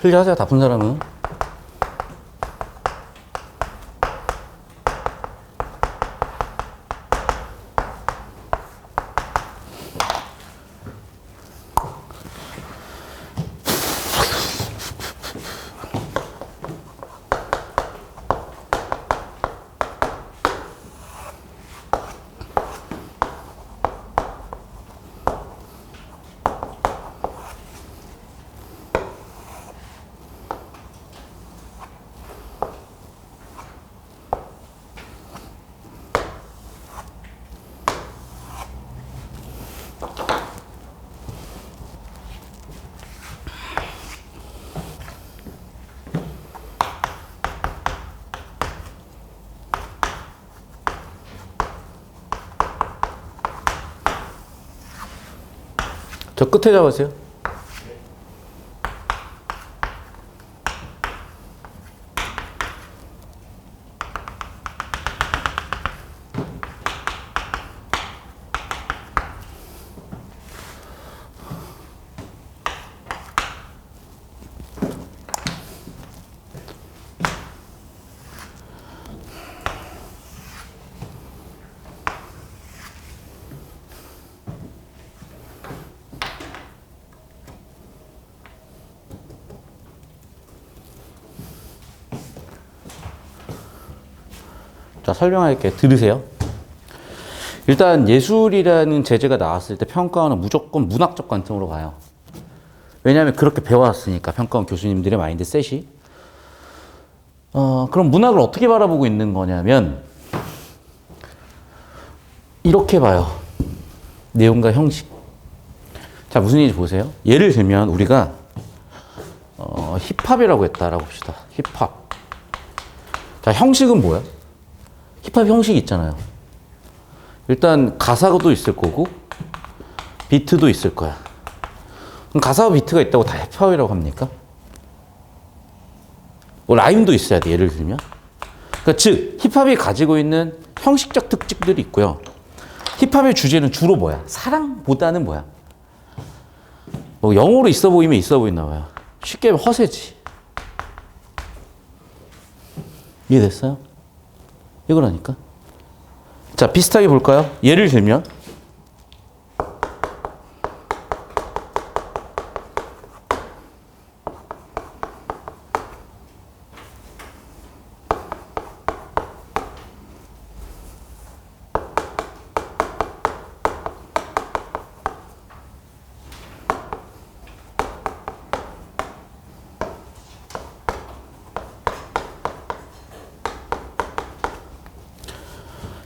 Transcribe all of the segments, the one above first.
필기하세요. 다 푼 사람은. 저 끝에 잡으세요. 자, 설명할게요. 들으세요. 일단 예술이라는 제재가 나왔을 때 평가원은 무조건 문학적 관점으로 봐요. 왜냐하면 그렇게 배워왔으니까 평가원 교수님들의 마인드셋이. 그럼 문학을 어떻게 바라보고 있는 거냐면 이렇게 봐요. 내용과 형식. 자, 무슨 얘기인지 보세요. 예를 들면 우리가 힙합이라고 했다라고 봅시다. 힙합. 자, 형식은 뭐야? 힙합 형식이 있잖아요. 일단 가사도 있을 거고 비트도 있을 거야. 그럼 가사와 비트가 있다고 다 힙합이라고 합니까? 뭐 라임도 있어야 돼. 예를 들면. 그러니까 즉 힙합이 가지고 있는 형식적 특징들이 있고요. 힙합의 주제는 주로 뭐야? 사랑보다는 뭐야? 뭐 영어로 있어 보이면 있어 보이나 봐요. 쉽게 하면 허세지. 이해됐어요? 이거라니까. 자, 비슷하게 볼까요? 예를 들면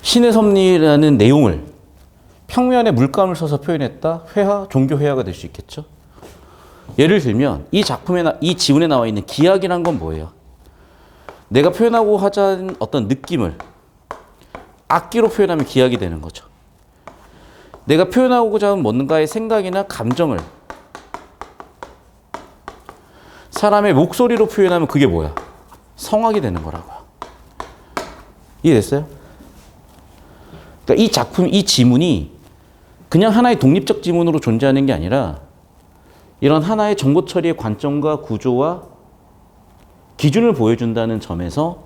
신의 섭리라는 내용을 평면에 물감을 써서 표현했다. 회화, 종교 회화가 될 수 있겠죠. 예를 들면 이 작품에 이 지문에 나와 있는 기약이란 건 뭐예요? 내가 표현하고 하자는 어떤 느낌을 악기로 표현하면 기약이 되는 거죠. 내가 표현하고자 하는 뭔가의 생각이나 감정을 사람의 목소리로 표현하면 그게 뭐야? 성악이 되는 거라고요. 이해됐어요? 그러니까 이 작품, 이 지문이 그냥 하나의 독립적 지문으로 존재하는 게 아니라 이런 하나의 정보 처리의 관점과 구조와 기준을 보여준다는 점에서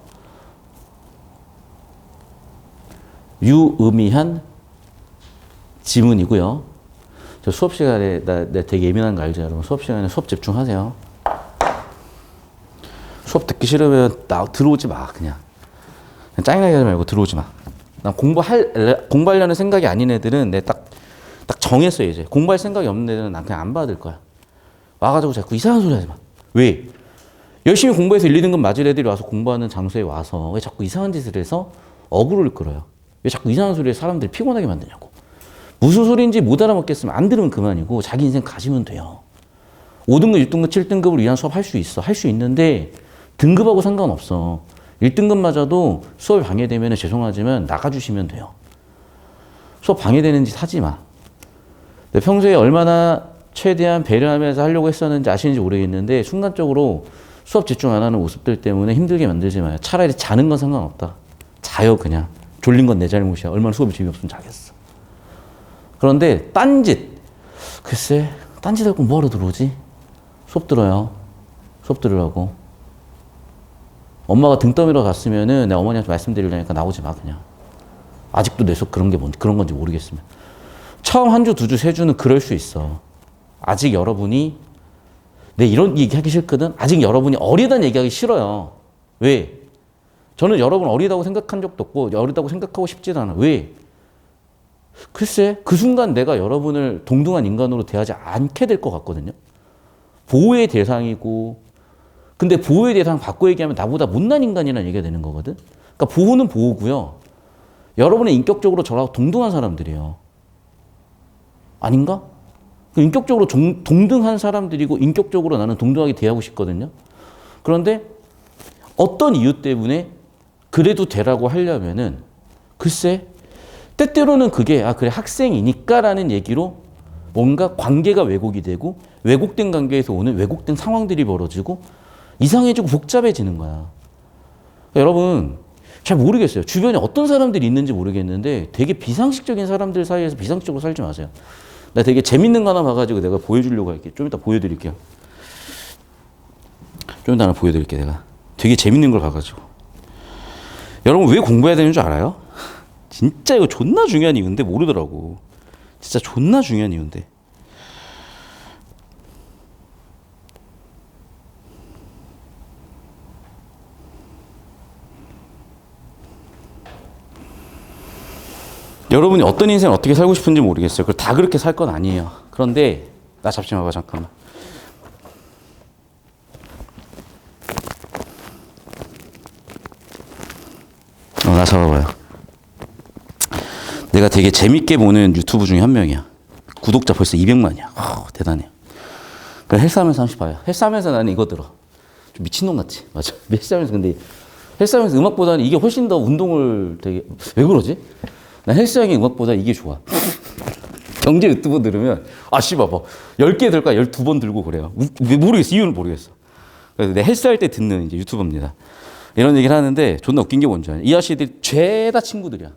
유의미한 지문이고요. 저 수업 시간에 나 되게 예민한 거 알죠, 여러분? 수업 시간에 수업 집중하세요. 수업 듣기 싫으면 들어오지 마, 그냥 짜증나게 하지 말고 들어오지 마. 난 공부하려는 생각이 아닌 애들은 내 딱 정했어, 이제. 공부할 생각이 없는 애들은 난 그냥 안 받을 거야. 와가지고 자꾸 이상한 소리 하지 마. 왜? 열심히 공부해서 1, 2등급 맞을 애들이 와서 공부하는 장소에 와서 왜 자꾸 이상한 짓을 해서 어그로를 끌어요? 왜 자꾸 이상한 소리에 사람들이 피곤하게 만드냐고. 무슨 소리인지 못 알아먹겠으면 안 들으면 그만이고 자기 인생 가시면 돼요. 5등급, 6등급, 7등급을 위한 수업 할 수 있어. 할 수 있는데 등급하고 상관없어. 1등급 맞아도 수업이 방해되면 죄송하지만 나가주시면 돼요. 수업 방해되는 짓 하지 마. 평소에 얼마나 최대한 배려하면서 하려고 했었는지 아시는지 모르겠는데 순간적으로 수업 집중 안 하는 모습들 때문에 힘들게 만들지 마요. 차라리 자는 건 상관없다. 자요, 그냥. 졸린 건 내 잘못이야. 얼마나 수업이 재미없으면 자겠어. 그런데 딴짓. 글쎄, 딴짓하고 뭐하러 들어오지? 수업 들어요. 수업 들으라고. 엄마가 등 떠밀어 갔으면은 내가 어머니한테 말씀드리려니까 나오지 마 그냥. 아직도 내 속 그런 게 뭔지 그런 건지 모르겠으면. 처음 한 주, 두 주, 세 주는 그럴 수 있어. 아직 여러분이 내 이런 얘기하기 싫거든. 아직 여러분이 어리다는 얘기하기 싫어요. 왜? 저는 여러분 어리다고 생각한 적도 없고 어리다고 생각하고 싶지도 않아. 왜? 글쎄 그 순간 내가 여러분을 동등한 인간으로 대하지 않게 될 것 같거든요. 보호의 대상이고 근데 보호의 대상 바꿔 얘기하면 나보다 못난 인간이라는 얘기가 되는 거거든. 그러니까 보호는 보호고요. 여러분은 인격적으로 저랑 동등한 사람들이에요. 아닌가? 인격적으로 동등한 사람들이고 인격적으로 나는 동등하게 대하고 싶거든요. 그런데 어떤 이유 때문에 그래도 되라고 하려면은 글쎄 때때로는 그게 아 그래 학생이니까라는 얘기로 뭔가 관계가 왜곡이 되고 왜곡된 관계에서 오는 왜곡된 상황들이 벌어지고 이상해지고 복잡해지는 거야. 그러니까 여러분 잘 모르겠어요. 주변에 어떤 사람들이 있는지 모르겠는데 되게 비상식적인 사람들 사이에서 비상식적으로 살지 마세요. 나 되게 재밌는 거 하나 봐가지고 내가 보여주려고 할게. 좀 이따 보여드릴게요. 좀 이따 하나 보여드릴게 내가. 되게 재밌는 걸 봐가지고. 여러분 왜 공부해야 되는 줄 알아요? 진짜 이거 존나 중요한 이유인데 모르더라고. 진짜 존나 중요한 이유인데. 여러분이 어떤 인생을 어떻게 살고 싶은지 모르겠어요. 그걸 다 그렇게 살 건 아니에요. 그런데 나 잡지 마봐 잠깐만. 나 잡아봐요. 내가 되게 재밌게 보는 유튜브 중에 한 명이야. 구독자 벌써 200만이야. 대단해요. 그래 헬스하면서 한 번씩 봐요. 헬스하면서 나는 이거 들어. 좀 미친놈 같지? 맞아. 헬스하면서 근데 헬스하면서 음악보다는 이게 훨씬 더 운동을 되게 왜 그러지? 난 헬스장의 음악보다 이게 좋아. 경제 유튜브 들으면 아 씨발 뭐 10개 들까 12번 들고 그래요. 모르겠어. 이유는 모르겠어. 그래서 내 헬스할 때 듣는 이제 유튜버입니다. 이런 얘기를 하는데 존나 웃긴 게 뭔지 알아요? 이 아저씨들이 죄다 친구들이야.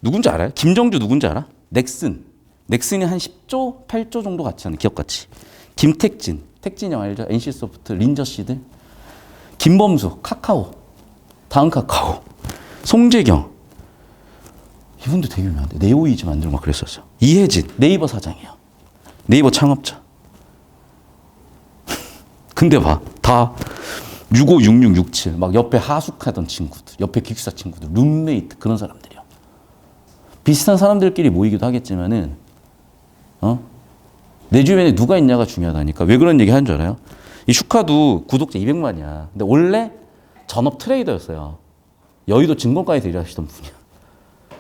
누군지 알아요? 김정주 누군지 알아? 넥슨. 넥슨이 한 10조, 8조 정도 같지 않아? 기업가치. 김택진. 택진이 형 알죠? NC소프트, 린저씨들. 김범수, 카카오. 다음 카카오. 송재경. 이분도 되게 유명한데. 네오이즈 만들고 막 그랬었어. 이혜진. 네이버 사장이에요. 네이버 창업자. 근데 봐. 다 65, 66, 67. 막 옆에 하숙하던 친구들. 옆에 기숙사 친구들. 룸메이트. 그런 사람들이요. 비슷한 사람들끼리 모이기도 하겠지만은, 내 주변에 누가 있냐가 중요하다니까. 왜 그런 얘기 하는 줄 알아요? 이 슈카도 구독자 200만이야. 근데 원래 전업 트레이더였어요. 여의도 증권가에서 일하시던 분이야.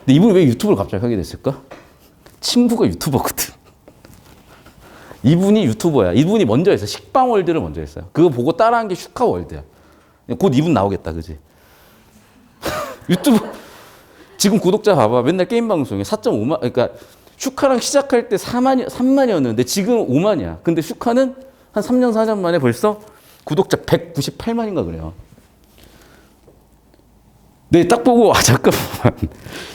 근데 이분이 왜 유튜브를 갑자기 하게 됐을까? 친구가 유튜버거든. 이분이 유튜버야. 이분이 먼저 했어. 식빵월드를 먼저 했어요. 그거 보고 따라한 게 슈카월드야. 곧 이분 나오겠다. 그지? 유튜브 지금 구독자 봐봐. 맨날 게임 방송에 4.5만 그러니까 슈카랑 시작할 때 3만이었는데 지금 5만이야. 근데 슈카는 한 3년 4년 만에 벌써 구독자 198만인가 그래요. 네, 딱 보고 아 잠깐만.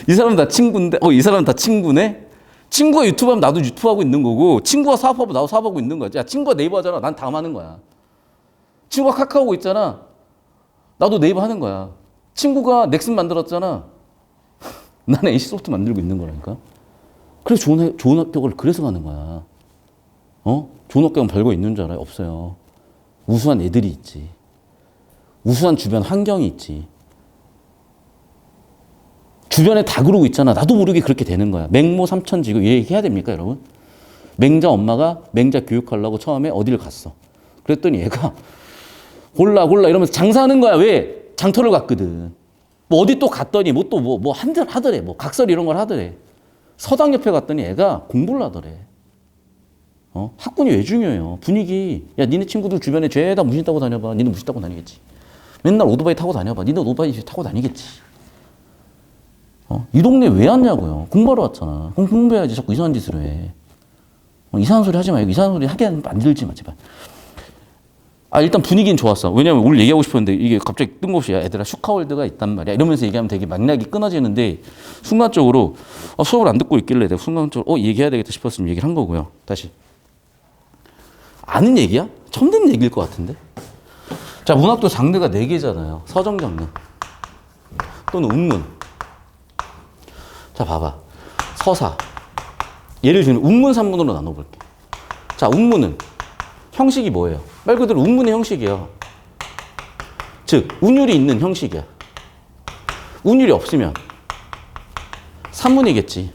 이 사람 다 친구인데 이 사람 다 친구네? 친구가 유튜브 하면 나도 유튜브 하고 있는 거고 친구가 사업하면 나도 사업하고 있는 거야. 야, 친구가 네이버 하잖아. 난 다음 하는 거야. 친구가 카카오 있잖아. 나도 네이버 하는 거야. 친구가 넥슨 만들었잖아. 나는 NC소프트 만들고 있는 거라니까. 그래서 좋은 합격을 그래서 가는 거야. 좋은 합격은 벌고 있는 줄 알아요? 없어요. 우수한 애들이 있지. 우수한 주변 환경이 있지. 주변에 다 그러고 있잖아. 나도 모르게 그렇게 되는 거야. 맹모 삼천지교 이 얘기 해야 됩니까, 여러분? 맹자 엄마가 맹자 교육하려고 처음에 어디를 갔어. 그랬더니 얘가 골라 이러면서 장사하는 거야. 왜? 장터를 갔거든. 뭐 어디 또 갔더니 뭐 하더래. 뭐 각설 이런 걸 하더래. 서당 옆에 갔더니 애가 공부를 하더래. 학군이 왜 중요해요? 분위기. 야, 니네 친구들 주변에 죄다 무신 타고 다녀봐. 니네 무신 타고 다니겠지. 맨날 오토바이 타고 다녀봐. 니네 오토바이 타고 다니겠지. 이 동네 왜 왔냐고요? 공부하러 왔잖아. 그럼 공부해야지. 자꾸 이상한 짓을 해. 이상한 소리 하지 말고 이상한 소리 하게 만들지 마, 제발. 일단 분위기는 좋았어. 왜냐면 오늘 얘기하고 싶었는데 이게 갑자기 뜬금없이 애들아 슈카월드가 있단 말이야. 이러면서 얘기하면 되게 맥락이 끊어지는데 순간적으로 수업을 안 듣고 있길래 내가 순간적으로 얘기해야 되겠다 싶었으면 얘기를 한 거고요. 다시. 아는 얘기야? 처음 듣는 얘기일 것 같은데. 자, 문학도 장르가 4개잖아요. 서정 장르 또는 운문. 자, 봐봐. 서사. 예를 들면 운문 3문으로 나눠볼게. 자, 운문은 형식이 뭐예요? 말 그대로 운문의 형식이야. 즉, 운율이 있는 형식이야. 운율이 없으면 산문이겠지.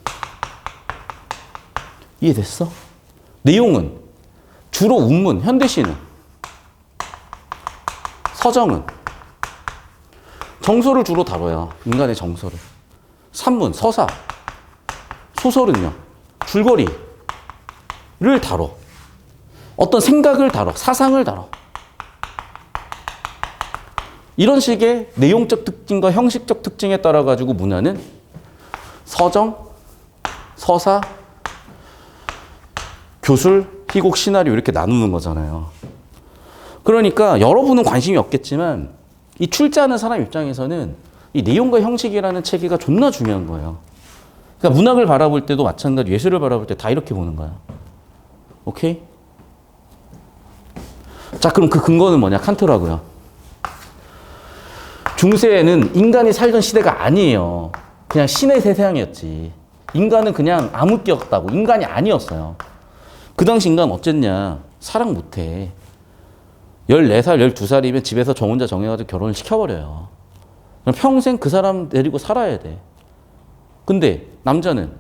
이해됐어? 내용은 주로 운문, 현대시는, 서정은 정서를 주로 다뤄요. 인간의 정서를. 산문, 서사, 소설은요. 줄거리를 다뤄. 어떤 생각을 다뤄. 사상을 다뤄. 이런 식의 내용적 특징과 형식적 특징에 따라 가지고 문화는 서정, 서사, 교술, 희곡, 시나리오 이렇게 나누는 거잖아요. 그러니까 여러분은 관심이 없겠지만 이 출제하는 사람 입장에서는 이 내용과 형식이라는 체계가 존나 중요한 거예요. 그러니까 문학을 바라볼 때도 마찬가지, 예술을 바라볼 때 다 이렇게 보는 거야. 오케이? 자, 그럼 그 근거는 뭐냐? 칸트라고요. 중세에는 인간이 살던 시대가 아니에요. 그냥 신의 세상이었지. 인간은 그냥 암흑기였다고. 인간이 아니었어요. 그 당시 인간 어쨌냐? 사랑 못해. 14살, 12살이면 집에서 저 혼자 정해가지고 결혼을 시켜버려요. 평생 그 사람 데리고 살아야 돼. 근데 남자는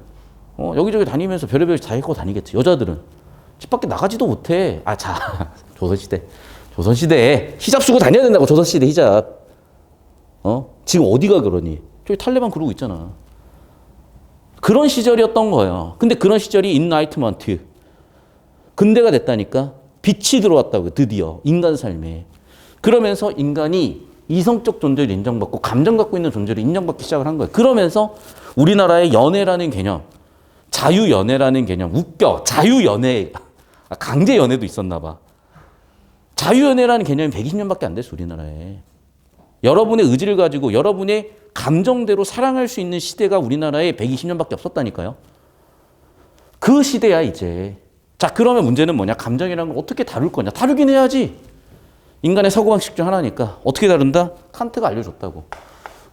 여기저기 다니면서 별의별 다 입고 다니겠지. 여자들은 집 밖에 나가지도 못해. 아, 자, 조선시대. 조선시대에 히잡 쓰고 다녀야 된다고. 조선시대 히잡. 지금 어디가 그러니? 저기 탈레반 그러고 있잖아. 그런 시절이었던 거예요. 근데 그런 시절이 인라이트먼트. 근대가 됐다니까. 빛이 들어왔다고, 드디어. 인간 삶에. 그러면서 인간이 이성적 존재를 인정받고 감정 갖고 있는 존재를 인정받기 시작을 한 거예요. 그러면서 우리나라의 연애라는 개념, 자유연애라는 개념, 웃겨. 자유연애. 강제연애도 있었나 봐. 자유연애라는 개념이 120년밖에 안 됐어, 우리나라에. 여러분의 의지를 가지고 여러분의 감정대로 사랑할 수 있는 시대가 우리나라에 120년밖에 없었다니까요. 그 시대야, 이제. 자, 그러면 문제는 뭐냐? 감정이라는 걸 어떻게 다룰 거냐? 다루긴 해야지. 인간의 사고방식 중 하나니까. 어떻게 다룬다? 칸트가 알려줬다고.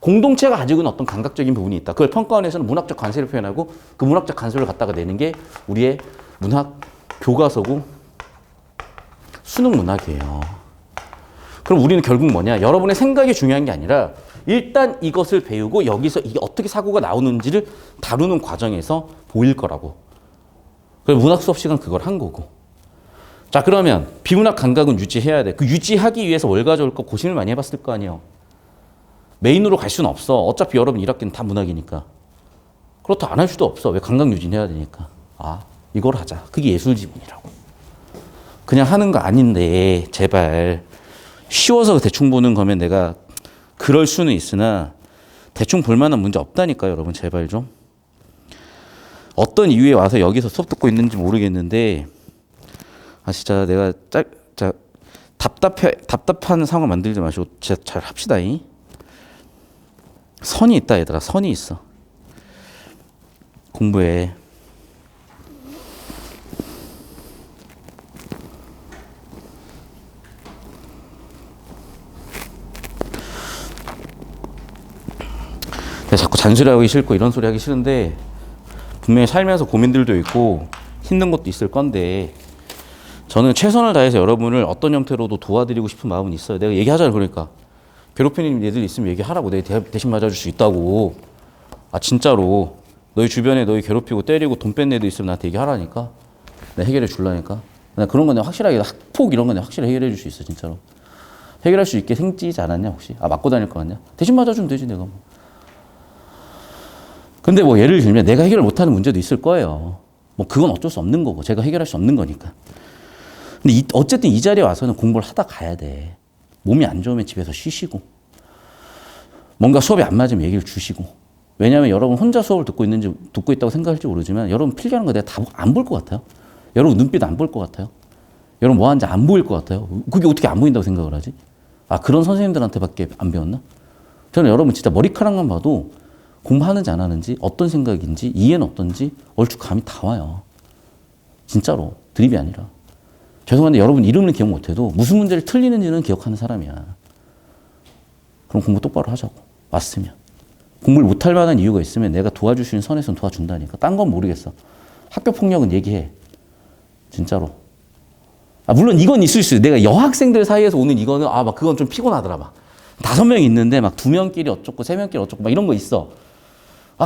공동체가 가지고 있는 어떤 감각적인 부분이 있다. 그걸 평가원에서는 문학적 관세를 표현하고 그 문학적 관세를 갖다가 내는 게 우리의 문학 교과서고 수능 문학이에요. 그럼 우리는 결국 뭐냐? 여러분의 생각이 중요한 게 아니라 일단 이것을 배우고 여기서 이게 어떻게 사고가 나오는지를 다루는 과정에서 보일 거라고. 그래서 문학 수업 시간 그걸 한 거고. 자, 그러면 비문학 감각은 유지해야 돼. 그 유지하기 위해서 뭘 가져올 거 고심을 많이 해봤을 거 아니에요. 메인으로 갈 수는 없어. 어차피 여러분 1학기는 다 문학이니까. 그렇다 안 할 수도 없어. 왜 감각 유지해야 되니까. 아, 이걸 하자. 그게 예술 지문이라고. 그냥 하는 거 아닌데 제발. 쉬워서 대충 보는 거면 내가 그럴 수는 있으나 대충 볼 만한 문제 없다니까요, 여러분. 제발 좀. 어떤 이유에 와서 여기서 수업 듣고 있는지 모르겠는데 진짜 내가 답답한 상황 만들지 마시고 진짜 잘 합시다. 선이 있다, 얘들아. 선이 있어. 공부해. 내가 자꾸 잔소리하기 싫고 이런 소리 하기 싫은데 분명히 살면서 고민들도 있고 힘든 것도 있을 건데 저는 최선을 다해서 여러분을 어떤 형태로도 도와드리고 싶은 마음은 있어요. 내가 얘기하잖아요. 그러니까 괴롭히는 애들 있으면 얘기하라고. 내가 대신 맞아줄 수 있다고. 아, 진짜로. 너희 주변에 너희 괴롭히고 때리고 돈 뺀 애들 있으면 나한테 얘기하라니까. 내가 해결해 줄라니까. 나 그런 건 내가 확실하게 학폭 이런 건 내가 확실히 해결해 줄 수 있어. 진짜로. 해결할 수 있게 생기지 않았냐 혹시? 맞고 다닐 거 같냐? 대신 맞아주면 되지 내가 뭐. 근데 뭐 예를 들면 내가 해결을 못하는 문제도 있을 거예요. 뭐 그건 어쩔 수 없는 거고 제가 해결할 수 없는 거니까. 근데 어쨌든 이 자리에 와서는 공부를 하다 가야 돼. 몸이 안 좋으면 집에서 쉬시고 뭔가 수업이 안 맞으면 얘기를 주시고. 왜냐하면 여러분 혼자 수업을 듣고 있다고 생각할지 모르지만 여러분 필기하는 거 내가 다 안 볼 것 같아요. 여러분 눈빛 안 볼 것 같아요. 여러분 뭐 하는지 안 보일 것 같아요. 그게 어떻게 안 보인다고 생각을 하지? 그런 선생님들한테밖에 안 배웠나? 저는 여러분 진짜 머리카락만 봐도 공부하는지 안 하는지 어떤 생각인지 이해는 어떤지 얼추 감이 다 와요. 진짜로. 드립이 아니라. 죄송한데 여러분 이름을 기억 못해도 무슨 문제를 틀리는지는 기억하는 사람이야. 그럼 공부 똑바로 하자고. 왔으면. 공부를 못할 만한 이유가 있으면 내가 도와줄 수 있는 선에서는 도와준다니까. 딴 건 모르겠어. 학교 폭력은 얘기해. 진짜로. 물론 이건 있을 수 있어. 내가 여학생들 사이에서 오는 이거는 막 그건 좀 피곤하더라. 막 5명 있는데 막 2명끼리 어쩌고 3명끼리 어쩌고 막 이런 거 있어.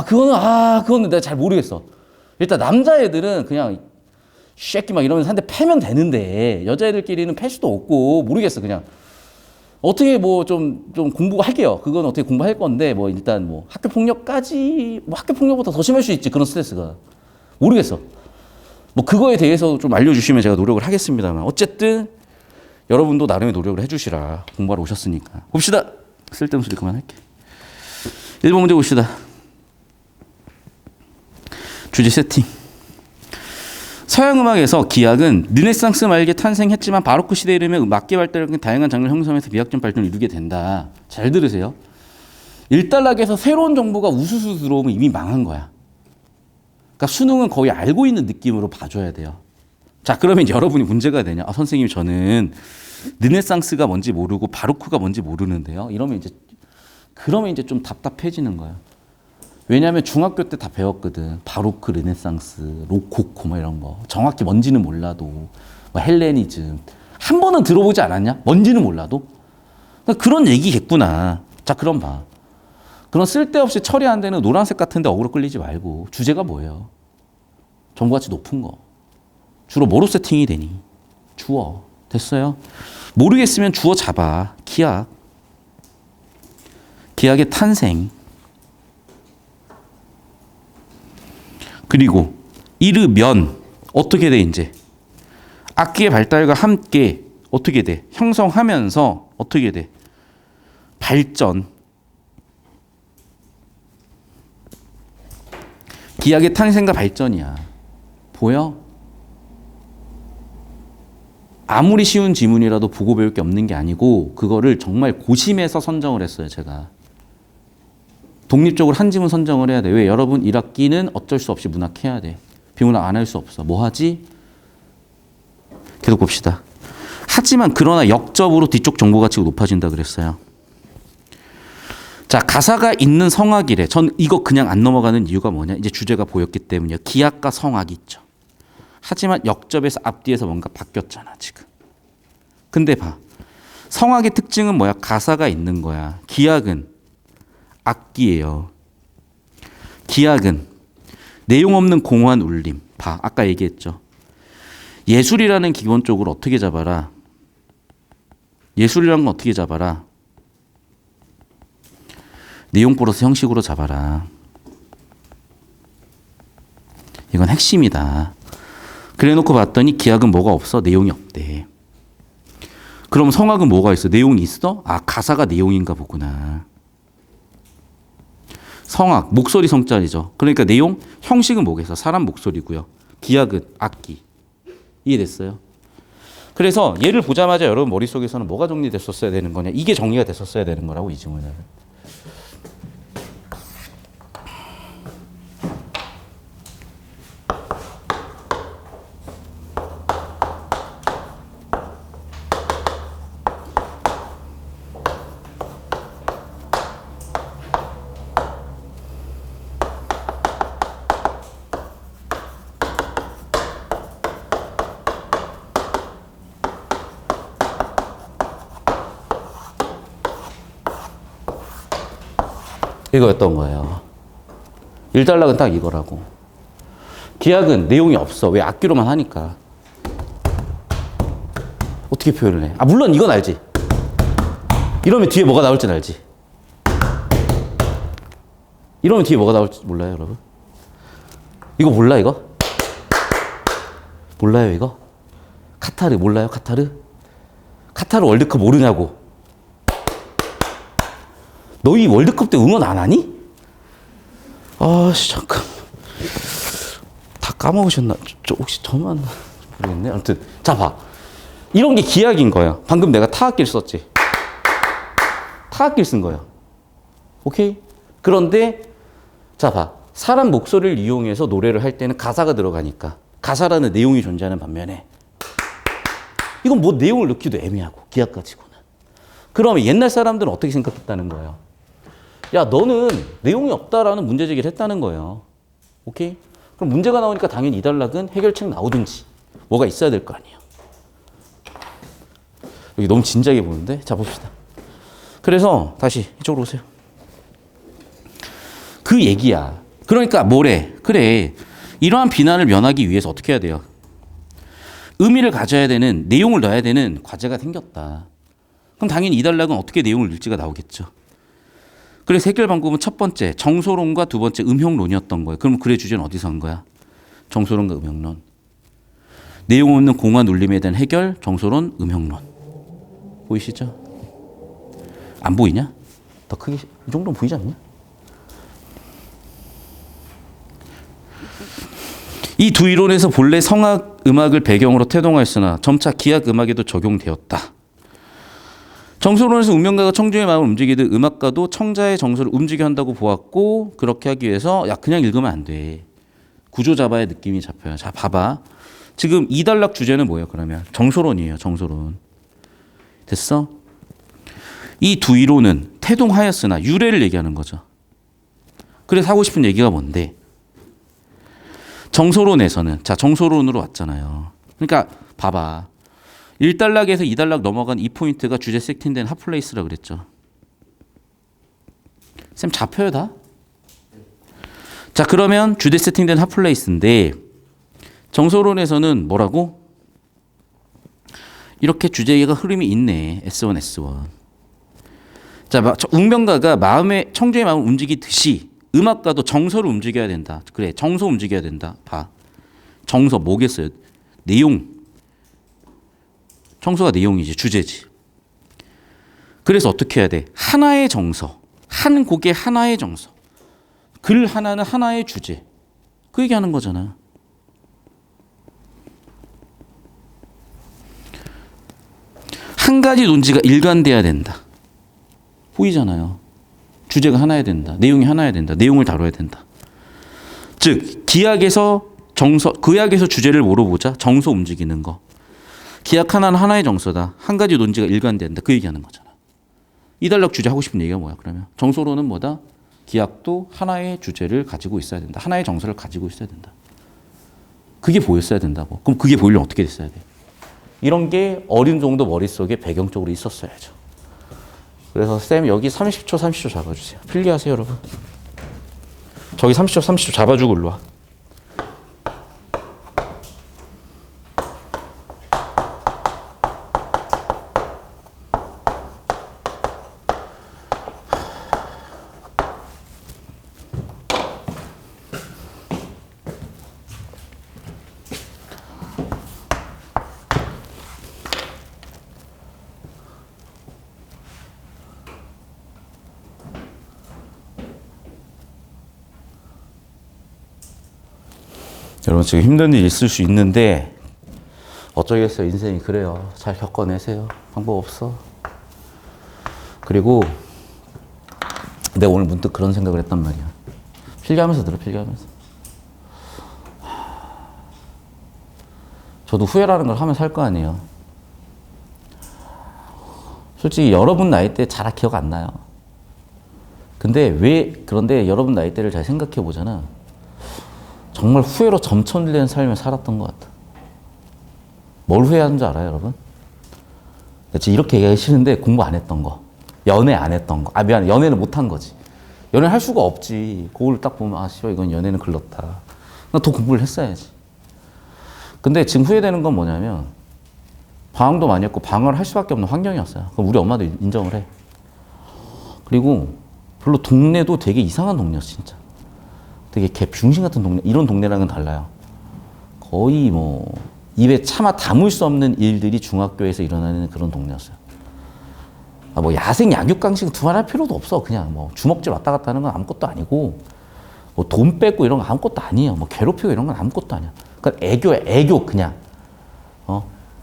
그거는 내가 잘 모르겠어. 일단 남자애들은 그냥 쉐끼 막 이러면서 한 대 패면 되는데 여자애들끼리는 패 수도 없고 모르겠어. 그냥 어떻게 뭐 좀 공부할게요. 그건 어떻게 공부할 건데 뭐 일단 뭐 학교 폭력까지 뭐 학교 폭력보다 더 심할 수 있지. 그런 스트레스가. 모르겠어. 뭐 그거에 대해서 좀 알려주시면 제가 노력을 하겠습니다만 어쨌든 여러분도 나름의 노력을 해주시라. 공부하러 오셨으니까. 봅시다. 쓸데없는 소리 그만할게. 1번 문제 봅시다. 주제 세팅. 서양 음악에서 기악은 르네상스 말기에 탄생했지만 바로크 시대에 이르면 악기 발달을 다양한 장르를 형성해서 비약적 발전을 이루게 된다. 잘 들으세요. 일단락에서 새로운 정보가 우수수 들어오면 이미 망한 거야. 그러니까 수능은 거의 알고 있는 느낌으로 봐줘야 돼요. 자, 그러면 여러분이 문제가 되냐? 선생님 저는 르네상스가 뭔지 모르고 바로크가 뭔지 모르는데요. 그러면 이제 좀 답답해지는 거예요. 왜냐하면 중학교 때 다 배웠거든. 바로크, 르네상스, 로코코 뭐 이런 거. 정확히 뭔지는 몰라도 뭐 헬레니즘 한 번은 들어보지 않았냐? 뭔지는 몰라도 그러니까 그런 얘기겠구나. 자, 그럼 봐. 그런 쓸데없이 처리 안 되는 노란색 같은데 어그로 끌리지 말고 주제가 뭐예요? 정보가치 높은 거. 주로 뭐로 세팅이 되니? 주어. 됐어요? 모르겠으면 주어 잡아. 기악. 기악의 탄생. 그리고 이르면 어떻게 돼 이제? 악기의 발달과 함께 어떻게 돼? 형성하면서 어떻게 돼? 발전. 기악의 탄생과 발전이야. 보여? 아무리 쉬운 지문이라도 보고 배울 게 없는 게 아니고 그거를 정말 고심해서 선정을 했어요, 제가. 독립적으로 한 지문 선정을 해야 돼. 왜? 여러분 1학기는 어쩔 수 없이 문학해야 돼. 비문학 안 할 수 없어. 뭐 하지? 계속 봅시다. 하지만 그러나 역접으로 뒤쪽 정보 가치가 높아진다 그랬어요. 자, 가사가 있는 성악이래. 전 이거 그냥 안 넘어가는 이유가 뭐냐? 이제 주제가 보였기 때문이요. 기악과 성악이 있죠. 하지만 역접에서 앞뒤에서 뭔가 바뀌었잖아, 지금. 근데 봐. 성악의 특징은 뭐야? 가사가 있는 거야. 기악은 악기예요. 기악은 내용 없는 공허한 울림. 봐, 아까 얘기했죠. 예술이라는 기본적으로 어떻게 잡아라? 예술이라는 건 어떻게 잡아라? 내용 플러스 형식으로 잡아라. 이건 핵심이다. 그래놓고 봤더니 기악은 뭐가 없어? 내용이 없대. 그럼 성악은 뭐가 있어? 내용이 있어? 가사가 내용인가 보구나. 성악, 목소리 성자리죠. 그러니까 내용, 형식은 뭐겠어? 사람 목소리고요. 기악은 악기. 이해됐어요? 그래서 얘를 보자마자 여러분 머릿속에서는 뭐가 정리됐었어야 되는 거냐? 이게 정리가 됐었어야 되는 거라고, 이 지문을. 이거였던 거예요. 일단락은 딱 이거라고. 기악은 내용이 없어. 왜? 악기로만 하니까. 어떻게 표현을 해? 물론 이건 알지. 이러면 뒤에 뭐가 나올지는 알지. 이러면 뒤에 뭐가 나올지 몰라요, 여러분? 이거 몰라, 이거? 몰라요, 이거? 카타르 몰라요, 카타르? 카타르 월드컵 모르냐고. 너희 월드컵 때 응원 안 하니? 잠깐. 다 까먹으셨나? 혹시 저만 모르겠네. 아무튼 자, 봐. 이런 게 기악인 거야. 방금 내가 타악기를 썼지. 타악기를 쓴 거야. 오케이? 그런데 자, 봐. 사람 목소리를 이용해서 노래를 할 때는 가사가 들어가니까 가사라는 내용이 존재하는 반면에 이건 뭐 내용을 넣기도 애매하고 기약 가지고는. 그러면 옛날 사람들은 어떻게 생각했다는 거예요? 야, 너는 내용이 없다라는 문제 제기를 했다는 거예요. 오케이? 그럼 문제가 나오니까 당연히 이단락은 해결책 나오든지 뭐가 있어야 될 거 아니에요. 여기 너무 진지하게 보는데? 자, 봅시다. 그래서 다시 이쪽으로 오세요. 그 얘기야. 그러니까 뭐래? 그래. 이러한 비난을 면하기 위해서 어떻게 해야 돼요? 의미를 가져야 되는, 내용을 넣어야 되는 과제가 생겼다. 그럼 당연히 이단락은 어떻게 내용을 넣을지가 나오겠죠. 그래서 해결 방법은 첫 번째, 정소론과 두 번째, 음형론이었던 거예요. 그럼 글의 주제는 어디서 한 거야? 정소론과 음형론. 내용 없는 공화 눌림에 대한 해결, 정소론, 음형론. 보이시죠? 안 보이냐? 더 크게, 이 정도는 보이지 않냐? 이 두 이론에서 본래 성악 음악을 배경으로 태동하였으나 점차 기악 음악에도 적용되었다. 정소론에서 음명가가 청중의 마음을 움직이듯 음악가도 청자의 정서를 움직여 한다고 보았고, 그렇게 하기 위해서 야 그냥 읽으면 안 돼. 구조 잡아야 느낌이 잡혀요. 자, 봐봐. 지금 이단락 주제는 뭐예요? 그러면 정소론이에요. 정소론. 됐어? 이 두 이론은 태동하였으나 유래를 얘기하는 거죠. 그래서 하고 싶은 얘기가 뭔데? 정소론에서는, 자, 정소론으로 왔잖아요. 그러니까 봐봐. 1단락에서 2단락 넘어간 이 포인트가 주제 세팅된 핫플레이스라 그랬죠. 쌤 잡혀요 다? 자, 그러면 주제 세팅된 핫플레이스인데 정소론에서는 뭐라고? 이렇게 주제가 흐름이 있네. S1, S1. 자, 웅명가가 마음의 청중의 마음을 움직이듯이 음악가도 정서를 움직여야 된다. 그래, 정서 움직여야 된다. 봐. 정서 뭐겠어요? 내용. 청소가 내용이지, 주제지. 그래서 어떻게 해야 돼? 하나의 정서, 한 곡의 하나의 정서, 글 하나는 하나의 주제. 그 얘기하는 거잖아. 한 가지 논지가 일관돼야 된다. 보이잖아요. 주제가 하나야 된다. 내용이 하나야 된다. 내용을 다뤄야 된다. 즉 기약에서 정서, 그약에서 주제를 물어보자. 정서 움직이는 거. 기약 하나는 하나의 정서다. 한 가지 논지가 일관된다. 그 얘기하는 거잖아. 이단락 주제 하고 싶은 얘기가 뭐야? 그러면 정서로는 뭐다? 기약도 하나의 주제를 가지고 있어야 된다. 하나의 정서를 가지고 있어야 된다. 그게 보였어야 된다고. 그럼 그게 보이려면 어떻게 됐어야 돼? 이런 게 어린 정도 머릿속에 배경적으로 있었어야죠. 그래서 쌤 여기 30초 30초 잡아주세요. 필기하세요 여러분. 저기 30초 30초 잡아주고 일로 와. 여러분 지금 힘든 일 있을 수 있는데 어쩌겠어요. 인생이 그래요. 잘 겪어내세요. 방법 없어. 그리고 내가 오늘 문득 그런 생각을 했단 말이야. 필기하면서 들어. 필기하면서. 저도 후회라는 걸 하면서 할 거 아니에요. 솔직히 여러분 나이 때 잘 기억 안 나요. 그런데 여러분 나이 때를 잘 생각해 보잖아. 정말 후회로 점천되는 삶을 살았던 것 같아. 뭘 후회하는 줄 알아요, 여러분? 그치, 이렇게 얘기하기 싫은데 공부 안 했던 거. 연애 안 했던 거. 미안해. 연애는 못 한 거지. 연애 할 수가 없지. 그걸 딱 보면, 씨발, 이건 연애는 글렀다. 나 더 공부를 했어야지. 근데 지금 후회되는 건 뭐냐면, 방황도 많이 했고, 방황을 할 수밖에 없는 환경이었어요. 그럼 우리 엄마도 인정을 해. 그리고 별로 동네도 되게 이상한 동네였어, 진짜. 되게 개 중심 같은 동네, 이런 동네랑은 달라요. 거의 뭐 입에 차마 담을 수 없는 일들이 중학교에서 일어나는 그런 동네였어요. 뭐 야생 약육강식 두말할 필요도 없어. 그냥 뭐 주먹질 왔다 갔다 하는 건 아무것도 아니고, 뭐 돈 뺏고 이런 건 아무것도 아니에요. 뭐 괴롭히고 이런 건 아무것도 아니야. 그러니까 애교야, 애교 그냥.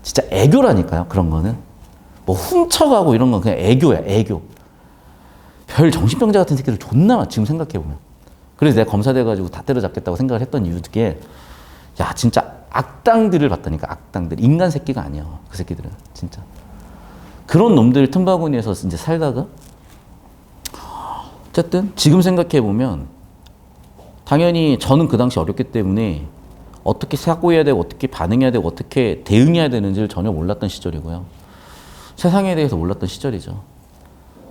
진짜 애교라니까요. 그런 거는 뭐 훔쳐가고 이런 건 그냥 애교야, 애교. 별 정신병자 같은 새끼들 존나 많아. 지금 생각해 보면. 그래서 내가 검사 돼가지고 다 때려잡겠다고 생각을 했던 이유 중에, 야, 진짜 악당들을 봤다니까. 악당들. 인간 새끼가 아니야. 그 새끼들은 진짜. 그런 놈들 틈바구니에서 이제 살다가 어쨌든 지금 생각해 보면 당연히 저는 그 당시 어렸기 때문에 어떻게 사고해야 되고 어떻게 반응해야 되고 어떻게 대응해야 되는지를 전혀 몰랐던 시절이고요. 세상에 대해서 몰랐던 시절이죠.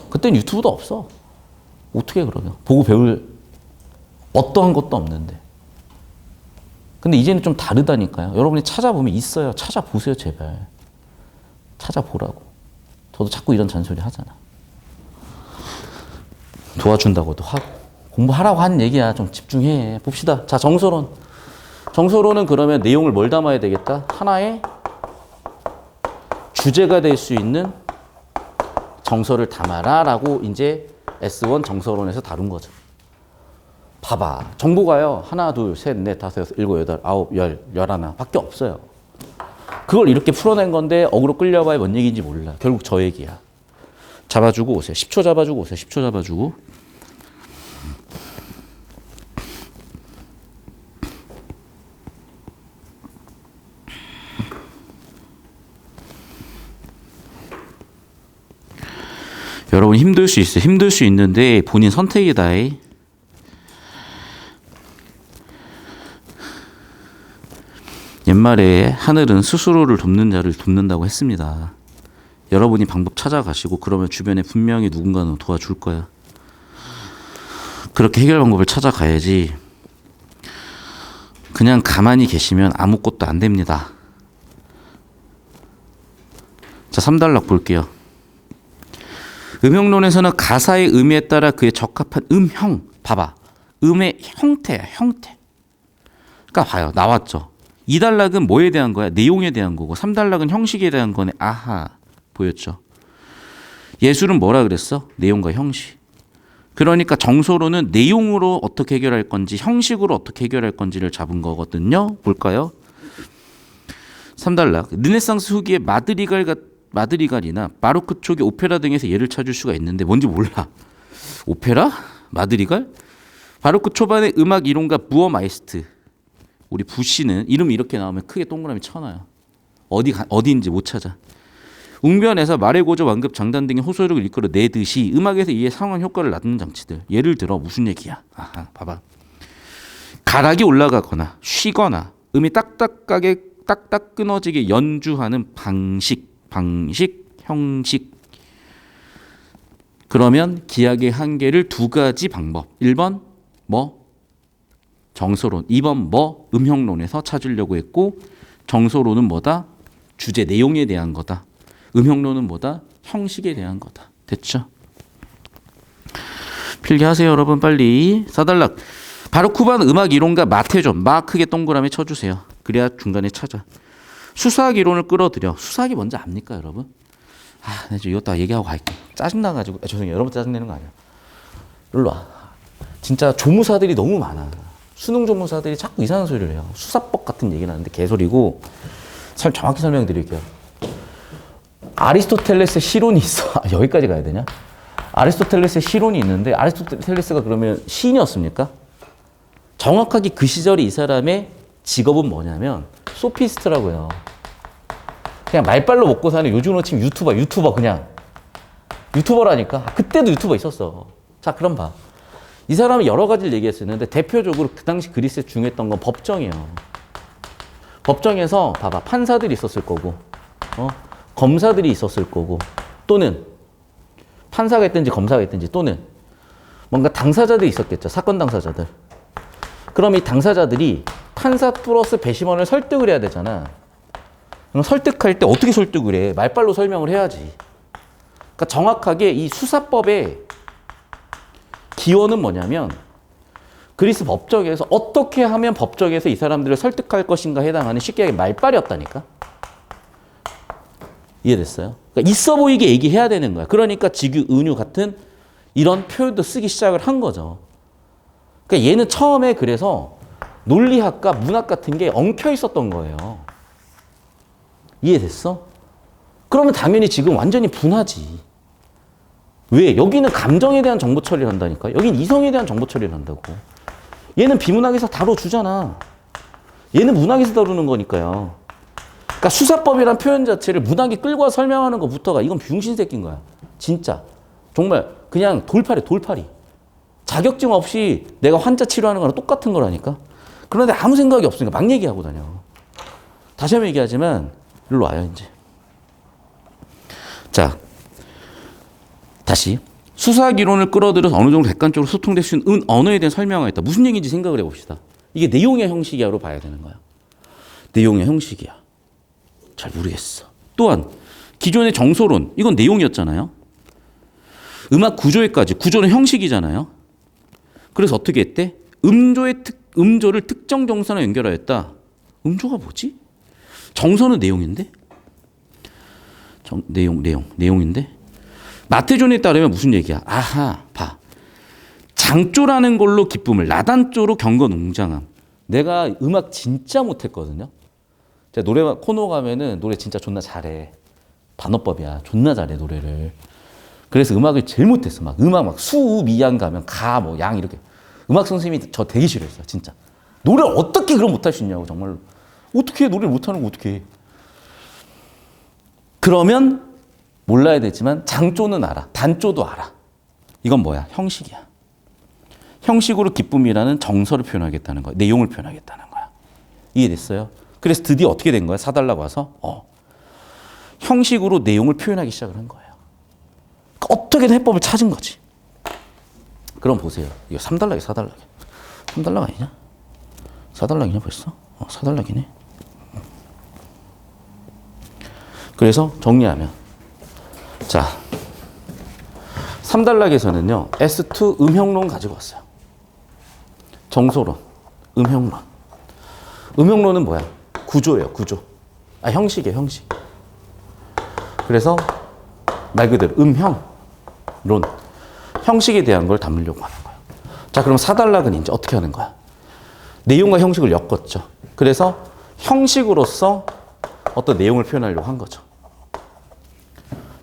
그때는 유튜브도 없어. 어떻게 그러면 보고 배울 어떠한 것도 없는데. 근데 이제는 좀 다르다니까요. 여러분이 찾아보면 있어요. 찾아보세요, 제발. 찾아보라고. 저도 자꾸 이런 잔소리 하잖아. 도와준다고도 하고. 공부하라고 하는 얘기야. 좀 집중해. 봅시다. 자, 정서론. 정서론은 그러면 내용을 뭘 담아야 되겠다? 하나의 주제가 될 수 있는 정서를 담아라 라고 이제 S1 정서론에서 다룬 거죠. 봐봐. 정보가요. 하나, 둘, 셋, 넷, 다섯, 여섯, 일곱, 여덟, 아홉, 열, 열하나 밖에 없어요. 그걸 이렇게 풀어낸 건데 어그로 끌려봐야 뭔 얘기인지 몰라. 결국 저 얘기야. 잡아주고 오세요. 10초 잡아주고 오세요. 10초 잡아주고. 여러분 힘들 수 있어요. 힘들 수 있는데 본인 선택이다. 옛말에 하늘은 스스로를 돕는 자를 돕는다고 했습니다. 여러분이 방법 찾아가시고 그러면 주변에 분명히 누군가는 도와줄 거야. 그렇게 해결 방법을 찾아가야지 그냥 가만히 계시면 아무것도 안 됩니다. 자, 3단락 볼게요. 음형론에서는 가사의 의미에 따라 그에 적합한 음형, 봐봐. 음의 형태야, 형태. 그러니까 봐요. 나왔죠. 2단락은 뭐에 대한 거야? 내용에 대한 거고 3단락은 형식에 대한 거네. 아하, 보였죠? 예술은 뭐라 그랬어? 내용과 형식. 그러니까 정서로는 내용으로 어떻게 해결할 건지 형식으로 어떻게 해결할 건지를 잡은 거거든요. 볼까요? 3단락. 르네상스 후기의 마드리갈이나 바로크 쪽의 오페라 등에서 예를 찾을 수가 있는데 뭔지 몰라. 오페라? 마드리갈? 바로크 초반의 음악 이론가 부어마이스트. 우리 부시는 이름이 이렇게 나오면 크게 동그라미 쳐놔요. 어디인지 못 찾아. 웅변에서 말의 고조, 완급, 장단 등의 호소력을 이끌어 내듯이 음악에서 이에 상황 효과를 낳는 장치들. 예를 들어 무슨 얘기야? 아하, 봐봐. 가락이 올라가거나 쉬거나 음이 딱딱 끊어지게 연주하는 방식, 형식. 그러면 기악의 한계를 두 가지 방법. 1번 뭐? 정서론. 2번 뭐? 음형론에서 찾으려고 했고 정서론은 뭐다? 주제 내용에 대한 거다. 음형론은 뭐다? 형식에 대한 거다. 됐죠? 필기하세요 여러분 빨리. 4단락. 바로크 후반 음악 이론가 마태존. 마 크게 동그라미 쳐주세요. 그래야 중간에 찾아. 수사학 이론을 끌어들여. 수사학이 뭔지 압니까 여러분? 아, 이것도 다 얘기하고 갈게. 짜증나가지고. 죄송해요. 여러분 짜증내는 거 아니야. 일로 와. 진짜 조무사들이 너무 많아. 수능 조무사들이 자꾸 이상한 소리를 해요. 수사법 같은 얘기를 하는데 개소리고. 정확히 설명드릴게요. 아리스토텔레스의 시론이 있어. 여기까지 가야 되냐? 아리스토텔레스의 시론이 있는데 아리스토텔레스가 그러면 시인이었습니까? 정확하게 그 시절에 이 사람의 직업은 뭐냐면 소피스트라고요. 그냥 말빨로 먹고 사는 요즘으로 치면 유튜버 그냥. 유튜버라니까. 그때도 유튜버 있었어. 자, 그럼 봐. 이 사람은 여러 가지를 얘기했었는데 대표적으로 그 당시 그리스에 중요했던 건 법정이에요. 법정에서 봐봐. 판사들이 있었을 거고 검사들이 있었을 거고 또는 판사가 있든지 검사가 있든지 또는 뭔가 당사자들이 있었겠죠. 사건 당사자들. 그럼 이 당사자들이 판사 플러스 배심원을 설득을 해야 되잖아. 그럼 설득할 때 어떻게 설득을 해? 말빨로 설명을 해야지. 그러니까 정확하게 이 수사법의 기원은 뭐냐면 그리스 법정에서 어떻게 하면 법정에서 이 사람들을 설득할 것인가 해당하는 쉽게 얘기하면 말빨이었다니까. 이해됐어요? 그러니까 있어 보이게 얘기해야 되는 거야. 그러니까 직유, 은유 같은 이런 표현도 쓰기 시작을 한 거죠. 그러니까 얘는 처음에 그래서 논리학과 문학 같은 게 엉켜 있었던 거예요. 이해됐어? 그러면 당연히 지금 완전히 분하지. 왜? 여기는 감정에 대한 정보 처리를 한다니까. 여긴 이성에 대한 정보 처리를 한다고. 얘는 비문학에서 다뤄주잖아. 얘는 문학에서 다루는 거니까요. 그러니까 수사법이란 표현 자체를 문학이 끌고 와 설명하는 것부터가 이건 병신 새끼인 거야. 진짜. 정말 그냥 돌팔이. 자격증 없이 내가 환자 치료하는 거랑 똑같은 거라니까. 그런데 아무 생각이 없으니까 막 얘기하고 다녀. 다시 한번 얘기하지만 일로 와요 이제. 자, 다시. 수사기론을 끌어들여서 어느 정도 객관적으로 소통될 수 있는 언어에 대한 설명을 했다. 무슨 얘기인지 생각을 해봅시다. 이게 내용의 형식이야로 봐야 되는 거야. 내용의 형식이야. 잘 모르겠어. 또한 기존의 정서론, 이건 내용이었잖아요. 음악 구조에까지, 구조는 형식이잖아요. 그래서 어떻게 했대? 음조를 특정 정서나 연결하였다. 음조가 뭐지? 정서는 내용인데? 내용인데? 마태존에 따르면 무슨 얘기야? 아하, 봐. 장조라는 걸로 기쁨을, 나단조로 경건웅장함. 내가 음악 진짜 못했거든요. 제가 노래 코너 가면은 노래 진짜 존나 잘해. 반어법이야. 존나 잘해 노래를. 그래서 음악을 제일 못했어. 음악 수미양 가면 가 뭐 양 이렇게. 음악 선생님이 저 되게 싫어했어요. 진짜. 노래를 어떻게 그럼 못할 수 있냐고 정말로. 어떻게 노래를 못하는 거 어떻게 해. 그러면 몰라야 되지만 장조는 알아. 단조도 알아. 이건 뭐야? 형식이야. 형식으로 기쁨이라는 정서를 표현하겠다는 거야. 내용을 표현하겠다는 거야. 이해됐어요? 그래서 드디어 어떻게 된 거야? 사달라고 와서 형식으로 내용을 표현하기 시작을 한 거예요. 그러니까 어떻게든 해법을 찾은 거지. 그럼 보세요. 이거 3달락이 4달락이야. 3달락 아니냐? 4달락이냐 벌써? 4달락이네. 그래서 정리하면 자 3단락에서는요. S2 음형론 가지고 왔어요. 정서론, 음형론. 음형론은 뭐야? 구조예요. 구조. 형식이에요. 형식. 그래서 말 그대로 음형론. 형식에 대한 걸 담으려고 하는 거예요. 자 그럼 4단락은 이제 어떻게 하는 거야? 내용과 형식을 엮었죠. 그래서 형식으로서 어떤 내용을 표현하려고 한 거죠.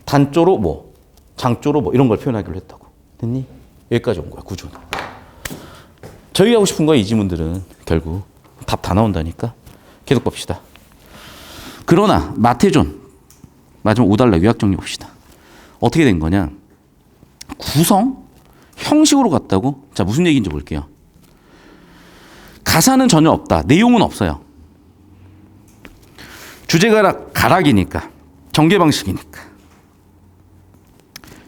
단조로 뭐, 장조로 뭐 이런 걸 표현하기로 했다고. 됐니? 여기까지 온 거야, 구조는. 저희 하고 싶은 거야, 이 지문들은. 결국 답 다 나온다니까. 계속 봅시다. 그러나 마태존 마지막 5달락 요약 정리 봅시다. 어떻게 된 거냐? 구성, 형식으로 갔다고? 자, 무슨 얘기인지 볼게요. 가사는 전혀 없다. 내용은 없어요. 주제가 가락이니까. 전개 방식이니까.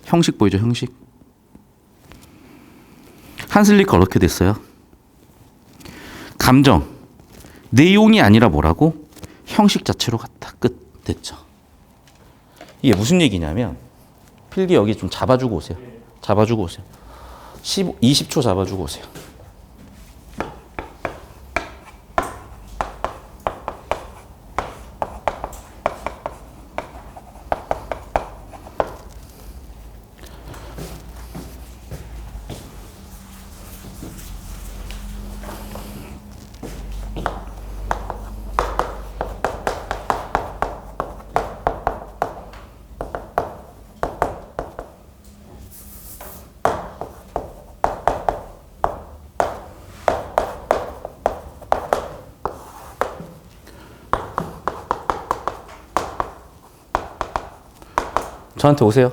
형식 보이죠? 형식. 한슬릭 그렇게 됐어요. 감정. 내용이 아니라 뭐라고? 형식 자체로 갔다. 끝. 됐죠. 이게 무슨 얘기냐면 필기 여기 좀 잡아주고 오세요. 잡아주고 오세요. 20초 잡아주고 오세요. 저한테 오세요.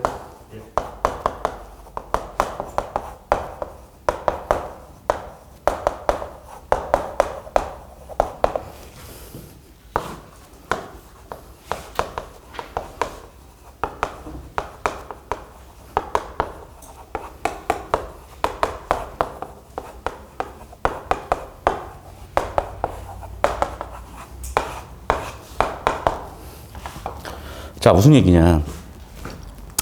자, 무슨 얘기냐.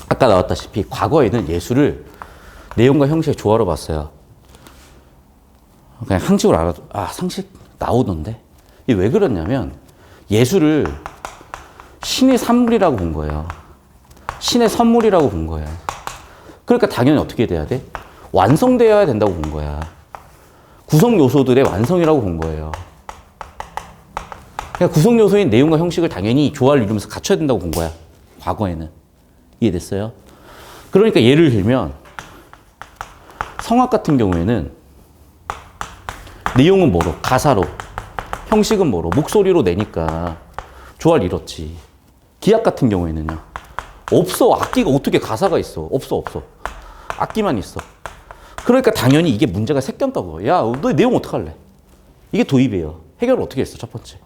아까 나왔다시피 과거에는 예술을 내용과 형식의 조화로 봤어요. 그냥 상식으로 알아도 상식 나오던데. 이게 왜 그러냐면 예술을 신의 산물이라고 본 거예요. 신의 선물이라고 본 거예요. 그러니까 당연히 어떻게 돼야 돼? 완성되어야 된다고 본 거야. 구성 요소들의 완성이라고 본 거예요. 그러니까 구성 요소인 내용과 형식을 당연히 조화를 이루면서 갖춰야 된다고 본 거야. 과거에는. 이해됐어요? 그러니까 예를 들면 성악 같은 경우에는 내용은 뭐로? 가사로. 형식은 뭐로? 목소리로 내니까 조화를 잃었지. 기악 같은 경우에는요. 없어. 악기가 어떻게 가사가 있어. 없어. 악기만 있어. 그러니까 당연히 이게 문제가 생겼다고. 야, 너 내용 어떡할래? 이게 도입이에요. 해결을 어떻게 했어? 첫 번째.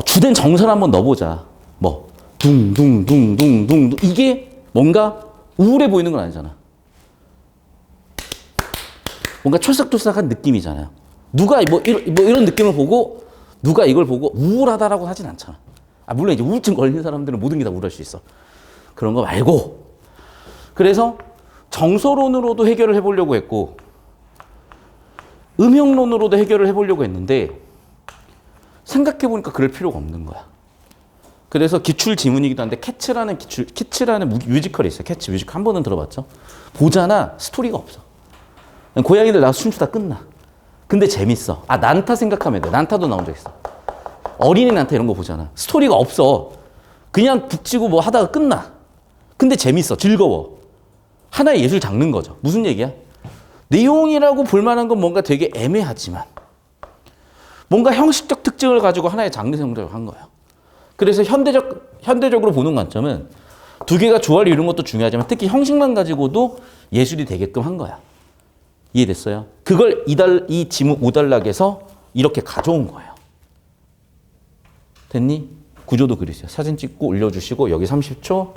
주된 정설 한번 넣어보자. 뭐 둥둥둥둥둥 이게 뭔가 우울해 보이는 건 아니잖아. 뭔가 촐싹촐싹한 느낌이잖아요. 누가 뭐 이런 느낌을 보고 누가 이걸 보고 우울하다라고 하진 않잖아. 물론 이제 우울증 걸린 사람들은 모든 게 다 우울할 수 있어. 그런 거 말고. 그래서 정서론으로도 해결을 해보려고 했고 음형론으로도 해결을 해보려고 했는데 생각해보니까 그럴 필요가 없는 거야. 그래서 기출 지문이기도 한데 키츠라는 뮤지컬이 있어요. 캐치 뮤지컬 한 번은 들어봤죠? 보잖아. 스토리가 없어. 고양이들 나와서 춤추다 끝나. 근데 재밌어. 난타 생각하면 돼. 난타도 나온 적 있어. 어린이 난타 이런 거 보잖아. 스토리가 없어. 그냥 북치고 뭐 하다가 끝나. 근데 재밌어. 즐거워. 하나의 예술 장르인 거죠. 무슨 얘기야? 내용이라고 볼만한 건 뭔가 되게 애매하지만 뭔가 형식적 특징을 가지고 하나의 장르 성장을 한 거예요. 그래서 현대적으로 보는 관점은 두 개가 조화를 이루는 것도 중요하지만 특히 형식만 가지고도 예술이 되게끔 한 거야. 이해됐어요? 그걸 이 지문 5단락에서 이렇게 가져온 거예요. 됐니? 구조도 그리세요. 사진 찍고 올려주시고 여기 30초,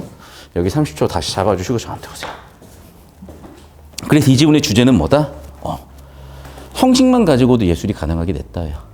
여기 30초 다시 잡아주시고 저한테 오세요. 그래서 이 지문의 주제는 뭐다? 형식만 가지고도 예술이 가능하게 됐다예요.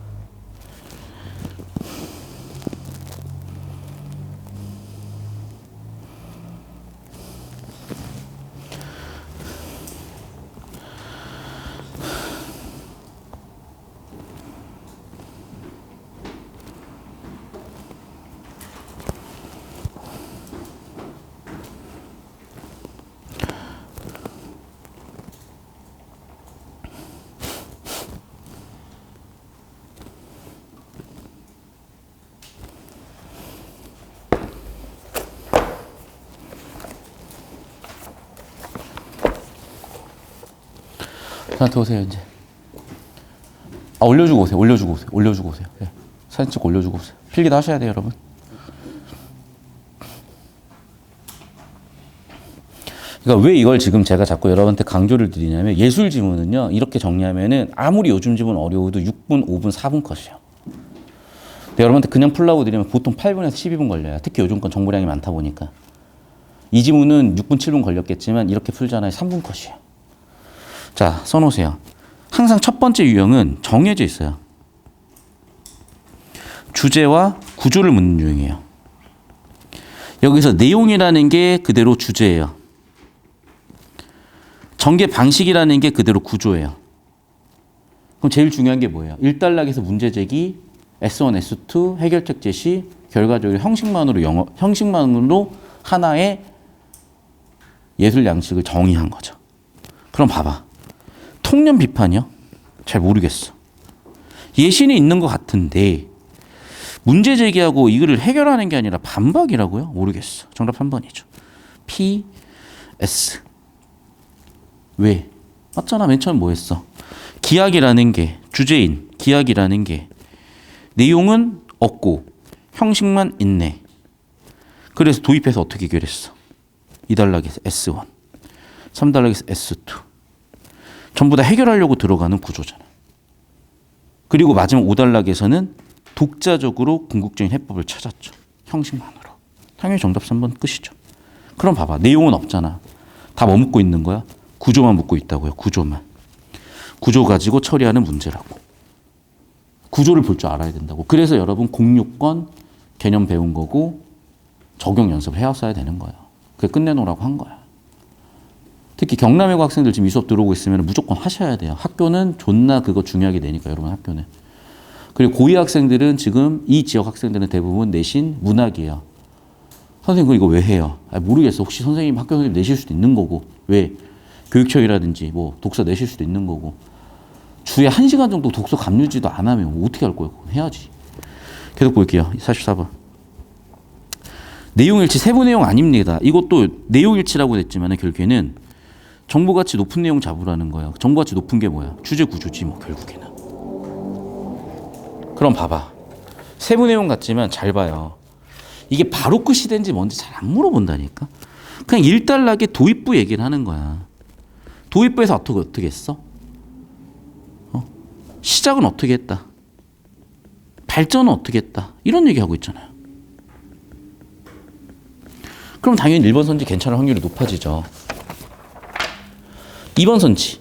저한테 오세요, 이제. 올려주고 오세요. 네. 사진 찍고 올려주고 오세요. 필기도 하셔야 돼요, 여러분. 그러니까 왜 이걸 지금 제가 자꾸 여러분한테 강조를 드리냐면 예술 지문은요, 이렇게 정리하면은 아무리 요즘 지문 어려워도 6분, 5분, 4분 컷이에요. 근데 여러분한테 그냥 풀라고 드리면 보통 8분에서 12분 걸려요. 특히 요즘 건 정보량이 많다 보니까. 이 지문은 6분, 7분 걸렸겠지만 이렇게 풀잖아요. 3분 컷이에요. 자, 써놓으세요. 항상 첫 번째 유형은 정해져 있어요. 주제와 구조를 묻는 유형이에요. 여기서 내용이라는 게 그대로 주제예요. 전개 방식이라는 게 그대로 구조예요. 그럼 제일 중요한 게 뭐예요? 1단락에서 문제 제기, S1, S2, 해결책 제시, 결과적으로 형식만으로 하나의 예술 양식을 정의한 거죠. 그럼 봐봐. 통념 비판이요? 잘 모르겠어. 예신이 있는 것 같은데 문제 제기하고 이거를 해결하는 게 아니라 반박이라고요? 모르겠어. 정답 3번이죠. P, S. 왜? 맞잖아. 맨 처음 뭐 했어? 기약이라는 게 주제인 기약이라는 게 내용은 없고 형식만 있네. 그래서 도입해서 어떻게 해결했어? 2단락에서 S1, 3단락에서 S2. 전부 다 해결하려고 들어가는 구조잖아. 그리고 마지막 5단락에서는 독자적으로 궁극적인 해법을 찾았죠. 형식만으로. 당연히 정답 3번 끝이죠. 그럼 봐봐. 내용은 없잖아. 다 뭐 묻고 있는 거야? 구조만 묻고 있다고요. 구조만. 구조 가지고 처리하는 문제라고. 구조를 볼 줄 알아야 된다고. 그래서 여러분 공유권 개념 배운 거고 적용 연습을 해왔어야 되는 거예요. 그게 끝내놓으라고 한 거야. 특히 경남외고 학생들 지금 이 수업 들어오고 있으면 무조건 하셔야 돼요. 학교는 존나 그거 중요하게 되니까 여러분 학교는. 그리고 고2 학생들은 지금 이 지역 학생들은 대부분 내신 문학이에요. 선생님 이거 왜 해요? 모르겠어. 혹시 선생님 학교 선생님 내실 수도 있는 거고. 왜? 교육청이라든지 뭐 독서 내실 수도 있는 거고. 주에 1시간 정도 독서 감유지도 안 하면 어떻게 할 거예요? 해야지. 계속 볼게요. 44번. 내용일치 세부 내용 아닙니다. 이것도 내용일치라고 했지만 결국에는 정보가치 높은 내용 잡으라는 거야. 정보가치 높은 게 뭐야? 주제 구조지 뭐 결국에는. 그럼 봐봐. 세부 내용 같지만 잘 봐요. 이게 바로크 시대인지 뭔지 잘 안 물어본다니까. 그냥 일단락의 도입부 얘기를 하는 거야. 도입부에서 어떻게 했어? 시작은 어떻게 했다? 발전은 어떻게 했다? 이런 얘기하고 있잖아요. 그럼 당연히 1번 선지 괜찮을 확률이 높아지죠. 2번 선지.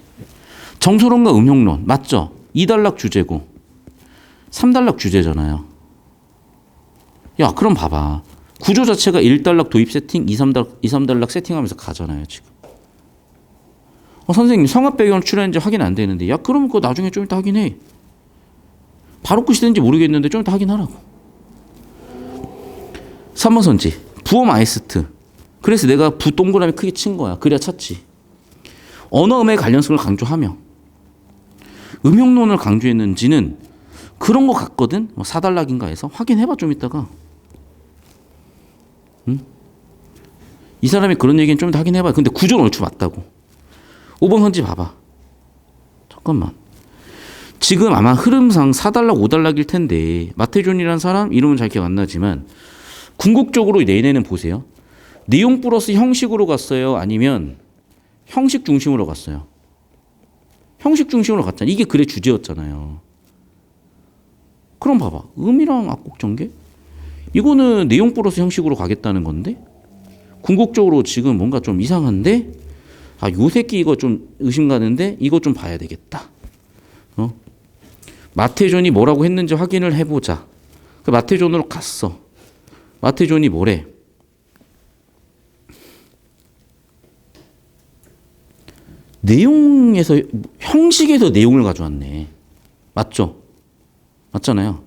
정서론과 음용론. 맞죠? 2단락 주제고 3단락 주제잖아요. 야, 그럼 봐봐. 구조 자체가 1단락 도입 세팅, 2, 3단락 세팅하면서 가잖아요, 지금. 선생님, 성악 배경을 출연했는지 확인 안 되는데. 야, 그러면 그거 나중에 좀 이따 확인해. 바로 끝이든지 모르겠는데 좀 이따 확인하라고. 3번 선지. 부엄 아이스트. 그래서 내가 부 동그라미 크게 친 거야. 그래야 찾지. 언어음의 관련성을 강조하며 음용론을 강조했는지는 그런 거 같거든. 4단락인가 해서 확인해봐 좀 이따가. 응? 이 사람이 그런 얘기는 좀 이따 확인해봐. 근데 구조는 얼추 맞다고. 5번 선지 봐봐. 잠깐만. 지금 아마 흐름상 4단락 5단락일 텐데 마태존이라는 사람 이름은 잘 기억 안 나지만 궁극적으로 내내는 보세요. 내용 플러스 형식으로 갔어요? 아니면 형식 중심으로 갔어요? 형식 중심으로 갔잖아요. 이게 글의 주제였잖아요. 그럼 봐봐. 음이랑 악곡 전개? 이거는 내용 플러스 형식으로 가겠다는 건데 궁극적으로 지금 뭔가 좀 이상한데 요 새끼 이거 좀 의심 가는데 이거 좀 봐야 되겠다. 마태존이 뭐라고 했는지 확인을 해보자. 그 마태존으로 갔어. 마태존이 뭐래? 내용에서 형식에서 내용을 가져왔네. 맞죠? 맞잖아요.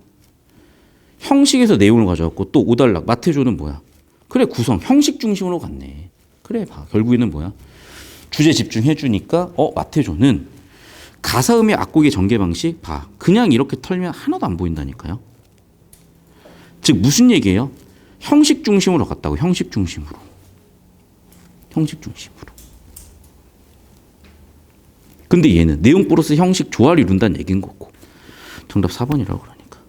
형식에서 내용을 가져왔고 또 5단락 마태존은 뭐야? 그래 구성 형식 중심으로 갔네. 그래 봐. 결국에는 뭐야? 주제 집중해 주니까 마태존은 가사음의 악곡의 전개 방식 봐. 그냥 이렇게 털면 하나도 안 보인다니까요. 즉 무슨 얘기예요? 형식 중심으로 갔다고. 형식 중심으로. 형식 중심으로. 근데 얘는 내용 플러스 형식 조화를 이룬다는 얘기인 거고. 정답 4번이라고 그러니까.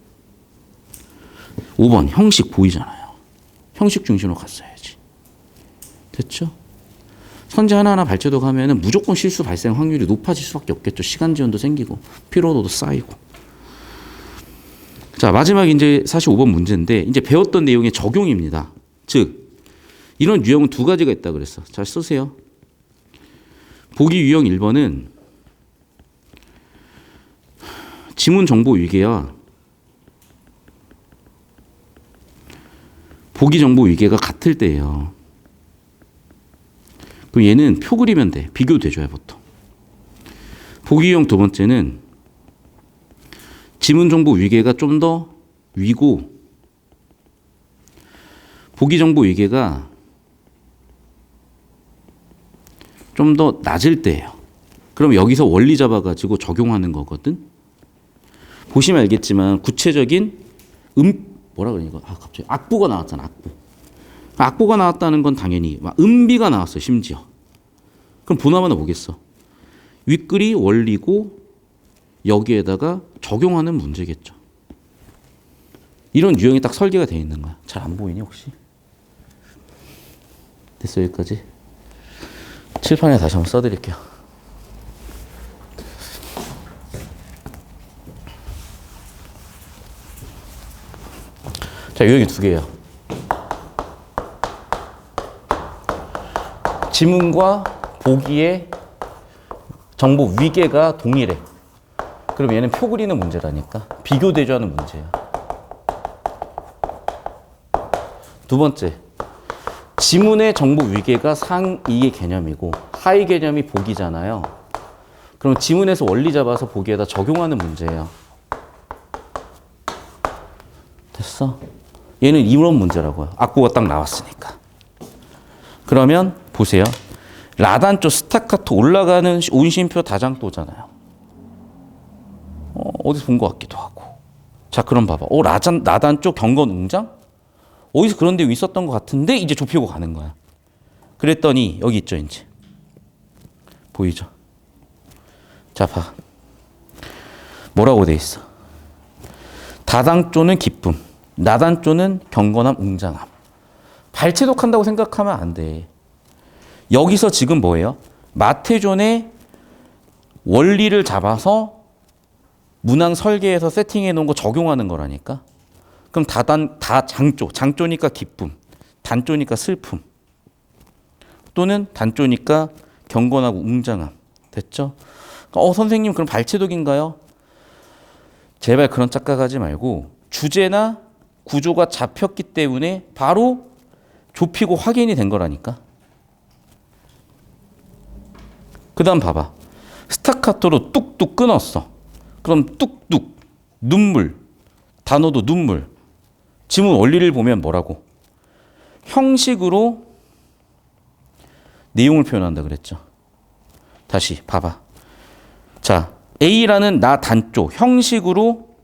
5번 형식 보이잖아요. 형식 중심으로 갔어야지. 됐죠? 선지 하나하나 발제도 가면은 무조건 실수 발생 확률이 높아질 수밖에 없겠죠. 시간 지연도 생기고 피로도도 쌓이고. 자, 마지막 이제 45번 문제인데 이제 배웠던 내용의 적용입니다. 즉 이런 유형은 두 가지가 있다 그랬어. 잘 쓰세요. 보기 유형 1번은 지문 정보 위계와 보기 정보 위계가 같을 때예요. 그럼 얘는 표 그리면 돼. 비교돼줘야 보통. 보기 유형 두 번째는 지문 정보 위계가 좀 더 위고 보기 정보 위계가 좀 더 낮을 때예요. 그럼 여기서 원리 잡아가지고 적용하는 거거든. 보시면 알겠지만 구체적인 뭐라 그러니 이거 갑자기 악보가 나왔잖아. 악보가 나왔다는 건 당연히 음비가 나왔어. 심지어. 그럼 보나마나 뭐겠어? 윗글이 원리고 여기에다가 적용하는 문제겠죠. 이런 유형이 딱 설계가 되어 있는 거야. 잘 안 보이니 혹시? 됐어 여기까지? 칠판에 다시 한번 써드릴게요. 자, 유형이 두 개예요. 지문과 보기의 정보 위계가 동일해. 그럼 얘는 표 그리는 문제라니까. 비교대조하는 문제야. 두 번째, 지문의 정보 위계가 상이의 개념이고 하의 개념이 보기잖아요. 그럼 지문에서 원리 잡아서 보기에다 적용하는 문제예요. 됐어? 얘는 이런 문제라고요. 악보가 딱 나왔으니까. 그러면 보세요. 라단조 스타카토 올라가는 온심표 다장도잖아요. 어디서 본 것 같기도 하고. 자, 그럼 봐봐. 라단조 경건 웅장? 어디서 그런 데 있었던 것 같은데 이제 좁히고 가는 거야. 그랬더니 여기 있죠, 이제. 보이죠? 자, 봐. 뭐라고 돼 있어? 다단조는 기쁨, 나단조는 경건함, 웅장함. 발췌독한다고 생각하면 안 돼. 여기서 지금 뭐예요? 마태존의 원리를 잡아서 문항 설계에서 세팅해 놓은 거 적용하는 거라니까. 그럼 장조니까 기쁨, 단조니까 슬픔, 또는 단조니까 경건하고 웅장함. 됐죠? 선생님 그럼 발췌독인가요? 제발 그런 착각하지 말고 주제나 구조가 잡혔기 때문에 바로 좁히고 확인이 된 거라니까. 그 다음 봐봐. 스타카토로 뚝뚝 끊었어. 그럼 뚝뚝, 눈물, 단어도 눈물. 지문 원리를 보면 뭐라고? 형식으로 내용을 표현한다 그랬죠. 다시 봐봐. 자, A라는 나 단조, 형식으로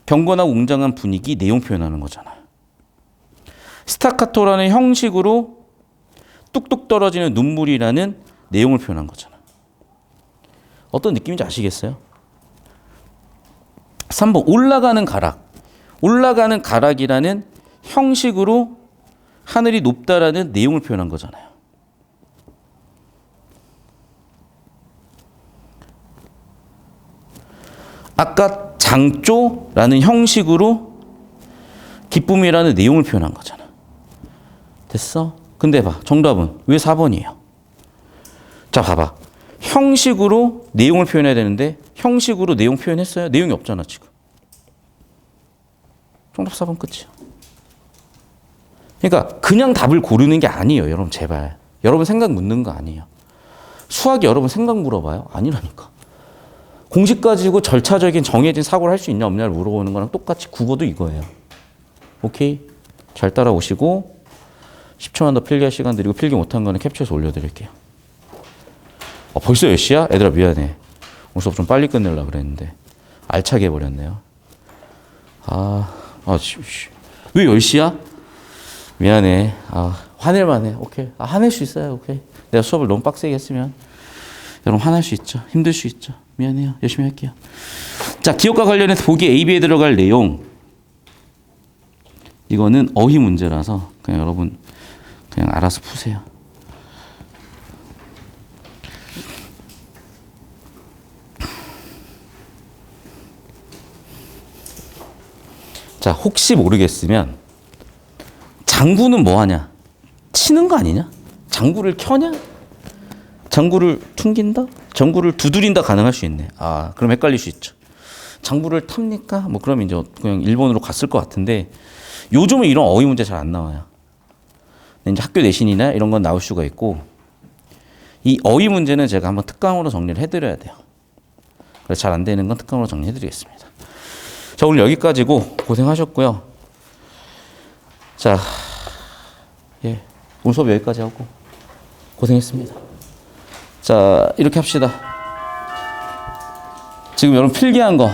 경건하고 웅장한 분위기, 내용 표현하는 거잖아요. 스타카토라는 형식으로 뚝뚝 떨어지는 눈물이라는 내용을 표현한 거잖아. 어떤 느낌인지 아시겠어요? 3번 올라가는 가락. 올라가는 가락이라는 형식으로 하늘이 높다라는 내용을 표현한 거잖아요. 아까 장조라는 형식으로 기쁨이라는 내용을 표현한 거잖아. 됐어? 근데 봐. 정답은 왜 4번이에요? 자, 봐봐. 형식으로 내용을 표현해야 되는데 형식으로 내용 표현했어요? 내용이 없잖아 지금. 정답 4번 끝이야. 그러니까 그냥 답을 고르는 게 아니에요. 여러분 제발. 여러분 생각 묻는 거 아니에요. 수학이 여러분 생각 물어봐요? 아니라니까. 공식 가지고 절차적인 정해진 사고를 할 수 있냐 없냐를 물어보는 거랑 똑같이 국어도 이거예요. 오케이? 잘 따라오시고 10초만 더 필기할 시간 드리고 필기 못한 거는 캡처해서 올려드릴게요. 벌써 10시야? 얘들아 미안해. 오늘 수업 좀 빨리 끝내려고 그랬는데 알차게 해버렸네요. 왜 10시야? 미안해. 화낼만해. 오케이. 화낼 수 있어요. 오케이. 내가 수업을 너무 빡세게 했으면 여러분 화날 수 있죠. 힘들 수 있죠. 미안해요. 열심히 할게요. 자, 기억과 관련해서 보기 A, B에 들어갈 내용. 이거는 어휘 문제라서 그냥 여러분 그냥 알아서 푸세요. 자, 혹시 모르겠으면 장구는 뭐 하냐? 치는 거 아니냐? 장구를 켜냐? 장구를 퉁긴다? 장구를 두드린다 가능할 수 있네. 그럼 헷갈릴 수 있죠. 장구를 탑니까? 뭐 그러면 이제 그냥 일본으로 갔을 것 같은데 요즘은 이런 어휘 문제 잘 안 나와요. 근데 이제 학교 내신이나 이런 건 나올 수가 있고 이 어휘 문제는 제가 한번 특강으로 정리를 해드려야 돼요. 그래서 잘 안 되는 건 특강으로 정리해드리겠습니다. 자, 오늘 여기까지고 고생하셨고요. 자, 오늘 수업 여기까지 하고 고생했습니다. 자, 이렇게 합시다. 지금 여러분 필기한 거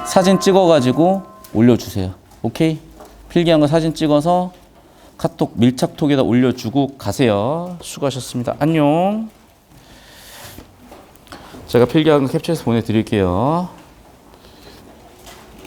사진 찍어가지고 올려주세요. 오케이? 필기한 거 사진 찍어서 카톡 밀착톡에다 올려주고 가세요. 수고하셨습니다. 안녕. 제가 필기한 거 캡처해서 보내드릴게요.